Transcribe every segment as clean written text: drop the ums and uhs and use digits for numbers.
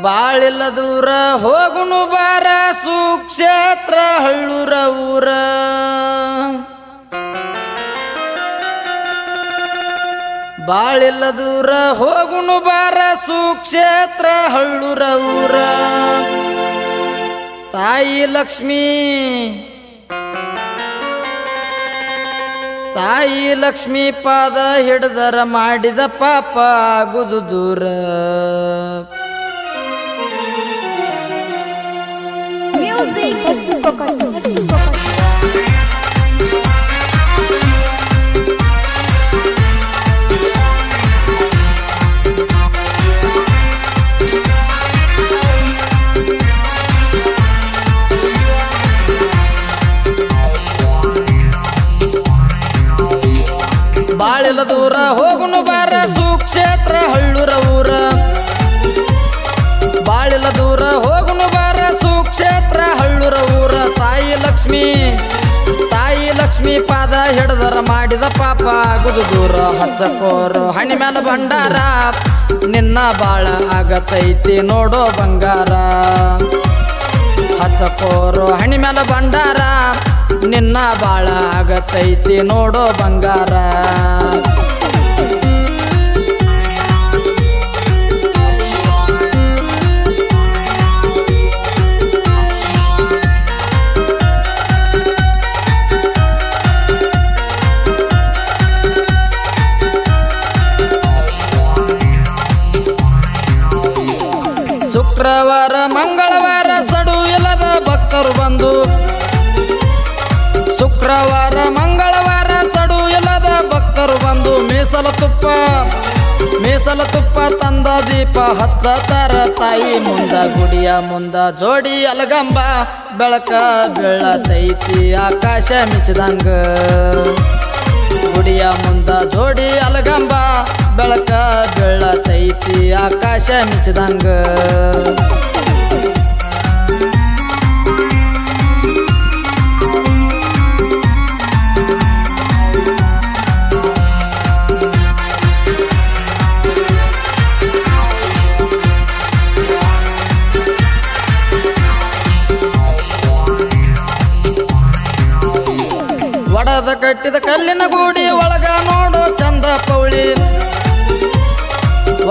ಬಾಳಿಲ್ಲ ದೂರ ಹೋಗುನು ಬಾರ ಸುಕ್ಷೇತ್ರ ಹಳ್ಳೂರ ಊರ ಬಾಳಿಲ್ಲ ದೂರ ಹೋಗುನು ಬಾರ ಸುಕ್ಷೇತ್ರ ಹಳ್ಳೂರ ಊರ ತಾಯಿ ಲಕ್ಷ್ಮಿ ಪಾದ ಹಿಡ್ದರ ಮಾಡಿದ ಪಾಪ ಆಗುದು ದೂರ ಬಾಳಿಲ್ಲ ದೂರ ಹೋಗುನು ಬಾರ ಸುಕ್ಷೇತ್ರ ಹಳ್ಳೂರ ಊರ ಬಾಳಿಲ್ಲ ದೂರ ಹೋಗುನು ಬಾರ ಸುಕ್ಷೇತ್ರ ಹಳ್ಳೂರ ಊರ ತಾಯಿ ಲಕ್ಷ್ಮಿ ಪಾದ ಹಿಡ್ದರ ಮಾಡಿದ ಪಾಪ ಆಗುದು ದೂರ ಹಚ್ಚಕೋರು ಹಣಿ ಮ್ಯಾಲ ಭಂಡಾರ ನಿನ್ನ ಬಾಳ ಆಗತೈತಿ ನೋಡೋ ಬಂಗಾರ ಹಚ್ಚಕೋರು ಹಣಿ ಮ್ಯಾಲ ಭಂಡಾರ ನಿನ್ನ ಬಾಳ ಆಗತೈತಿ ನೋಡೋ ಬಂಗಾರ ಶುಕ್ರವಾರ ಮಂಗಳವಾರ ಸಡು ಇಲ್ಲದ ಭಕ್ತರು ಬಂದು ಶುಕ್ರವಾರ ಮಂಗಳವಾರ ಸಡು ಇಲ್ಲದ ಭಕ್ತರು ಬಂದು ಮೀಸಲ ತುಪ್ಪ ತಂದ ದೀಪ ಹಚ್ಚತಾರ ತಾಯಿ ಮುಂದ ಗುಡಿಯ ಮುಂದ ಜೋಡಿ ಅಲಗಂಬ ಬೆಳಕ ಬೀಳತೈತಿ ಆಕಾಶ ಮಿಚ್ಚದಂಗ ಗುಡಿಯ ಮುಂದ ಜೋಡಿ ಅಲಗಂಬ ಬೆಳಕ ಬೀಳತೈತಿ ಆಕಾಶ ಮಿಚ್ಚದಂಗ ಒಡದ ಕಟ್ಟಿದ ಕಲ್ಲಿನ ಗೂಡಿ ಒಳಗ ನೋಡೋ ಚಂದ ಪೌಳಿ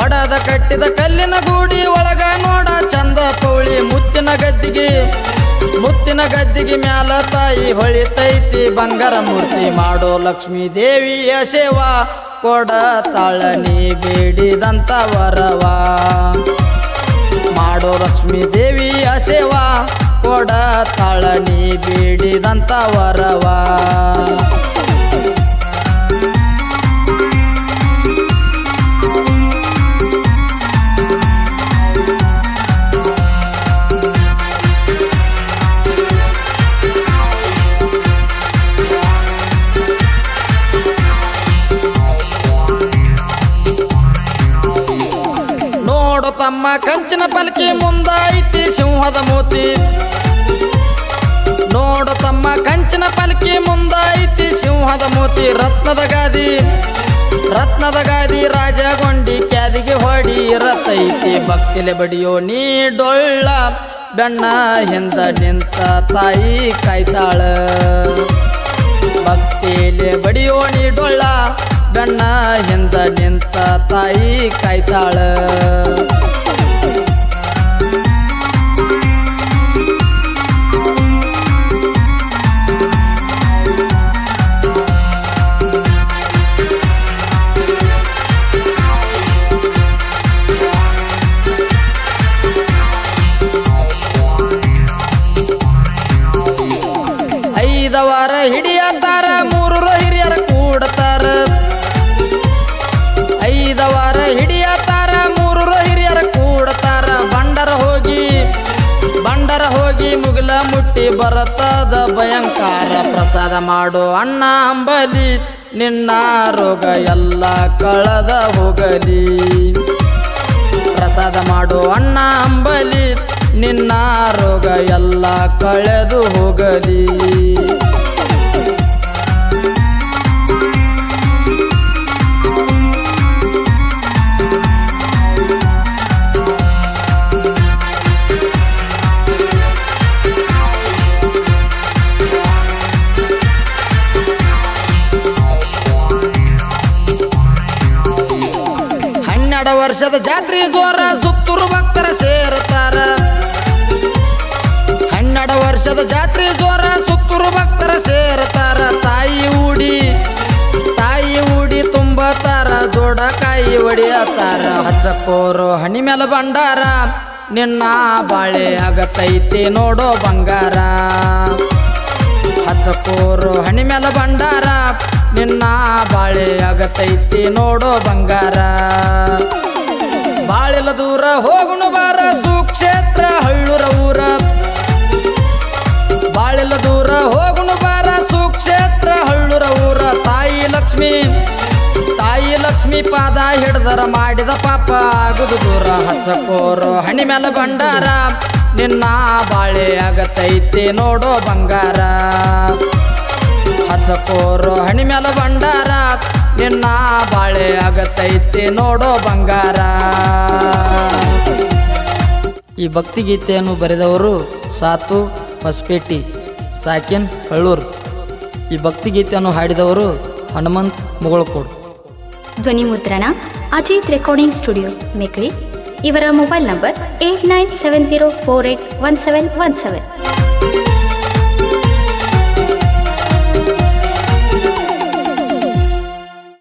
ಒಡದ ಕಟ್ಟಿದ ಕಲ್ಲಿನ ಗೂಡಿ ಒಳಗ ನೋಡ ಚಂದ ಪೌಳಿ ಮುತ್ತಿನ ಗದ್ದಿಗೆ ಮ್ಯಾಲ ತಾಯಿ ಹೊಳಿತೈತಿ ಬಂಗಾರ ಮೂರ್ತಿ ಮಾಡೋ ಲಕ್ಷ್ಮೀ ದೇವಿಯ ಸೇವಾ ಕೊಡ ತಾಳನಿ ಬೇಡಿದಂತ ವರವ ಮಾಡೋ ಲಕ್ಷ್ಮೀ ದೇವಿಯ ಸೇವಾ ಕೊಡ ತಾಳನಿ ಬೇಡಿದಂತ ವರವ ನೋಡು ತಮ್ಮ ಕಂಚಿನ ಪಲ್ಕಿ ಮುಂದ ಐತಿ ಸಿಂಹದ ಮೂತಿ ನೋಡು ತಮ್ಮ ಕಂಚಿನ ಪಲ್ಕಿ ಮುಂದ ಐತಿ ಸಿಂಹದ ಮೂತಿ ರತ್ನದ ಗಾದಿ ರಾಜಗೊಂಡಿ ಕ್ಯಾದಿಗೆ ಹೊಡಿ ಇರತೈತಿ ಭಕ್ತಿಲೆ ಬಡಿಯೋ ನೀ ಡೊಳ್ಳ ಬೆಣ್ಣ ಹಿಂದ ನಿಂತ ತಾಯಿ ಕಾಯ್ತಾಳ ಭಕ್ತಿಲೆ ಬಡಿಯೋ ನೀ ಡೊಳ್ಳ ಬೆಣ್ಣ ಹಿಂದ ನಿಂತ ತಾಯಿ ಕಾಯ್ತಾಳ ಐದವಾರ ಹಿಡಿಯತಾರ ಮೂರು ಹಿರಿಯರ ಕೂಡತಾರ ಐದವಾರ ಹಿಡಿಯತಾರ ಮೂರು ಹಿರಿಯರ ಕೂಡತಾರ ಬಂಡರ ಹೋಗಿ ಮುಗಿಲ ಮುಟ್ಟಿ ಬರತದ ಭಯಂಕಾರ ಪ್ರಸಾದ ಮಾಡು ಅಣ್ಣ ಅಂಬಲಿ ನಿನ್ನ ರೋಗ ಎಲ್ಲ ಕಳೆದ ಹೋಗಲಿ ಪ್ರಸಾದ ಮಾಡು ಅಣ್ಣ ಅಂಬಲಿ ನಿನ್ನ ರೋಗ ಎಲ್ಲ ಕಳೆದು ಹೋಗಲಿ ವರ್ಷದ ಜಾತ್ರೆ ಜೋರ ಸುತ್ತೂರು ಭಕ್ತರ ಸೇರ್ತಾರ 12 ವರ್ಷದ ಜಾತ್ರೆ ಜೋರ ಸುತ್ತೂರು ಭಕ್ತರ ಸೇರ್ತಾರ ತಾಯಿ ಉಡಿ ತುಂಬತಾರ ಜೋಡ ಕಾಯಿ ಹೊಡಿಯತಾರ ಹಚ್ಚಕೋರು ಹಣಿ ಮೇಲ ಭಂಡಾರ ನಿನ್ನ ಬಾಳೆ ಆಗತೈತಿ ನೋಡೋ ಬಂಗಾರ ಹಚ್ಚಕೋರು ಹಣಿ ಮೇಲ ಭಂಡಾರ ನಿನ್ನ ಬಾಳೆ ಆಗತೈತಿ ನೋಡೋ ಬಂಗಾರ ಬಾಳೆಲ್ಲ ದೂರ ಹೋಗುನು ಬಾರ ಸುಕ್ಷೇತ್ರ ಹಳ್ಳೂರ ಊರ ಬಾಳೆಲ್ಲ ದೂರ ಹೋಗುನು ಬಾರ ಸುಕ್ಷೇತ್ರ ಹಳ್ಳೂರ ಊರ ತಾಯಿ ಲಕ್ಷ್ಮಿ ಪಾದ ಹಿಡ್ದರ ಮಾಡಿದ ಪಾಪ ಆಗುದು ದೂರ ಹಚ್ಚಕೋರು ಹಣಿ ಮೇಲ ಭಂಡಾರ ನಿನ್ನ ಬಾಳೆ ಆಗತೈತಿ ನೋಡೋ ಬಂಗಾರ ಹಚ್ಚಕೋರು ಹಣಿ ಮೇಲ ಭಂಡಾರ ನಿನ್ನ ಬಾಳೆ ಆಗತೈತಿ ನೋಡೋ ಬಂಗಾರ. ಈ ಭಕ್ತಿಗೀತೆಯನ್ನು ಬರೆದವರು ಸಾತು ಹೊಸಪೇಟಿ ಸಾಕಿನ್ ಹಳ್ಳೂರು. ಈ ಭಕ್ತಿಗೀತೆಯನ್ನು ಹಾಡಿದವರು ಹನುಮಂತ್ ಮುಗಳಕೋಡು. ಧ್ವನಿ ಮುದ್ರಣ ಅಜಿತ್ ರೆಕಾರ್ಡಿಂಗ್ ಸ್ಟುಡಿಯೋ ಮೇಕಳಿ. ಇವರ ಮೊಬೈಲ್ ನಂಬರ್ 8970481717.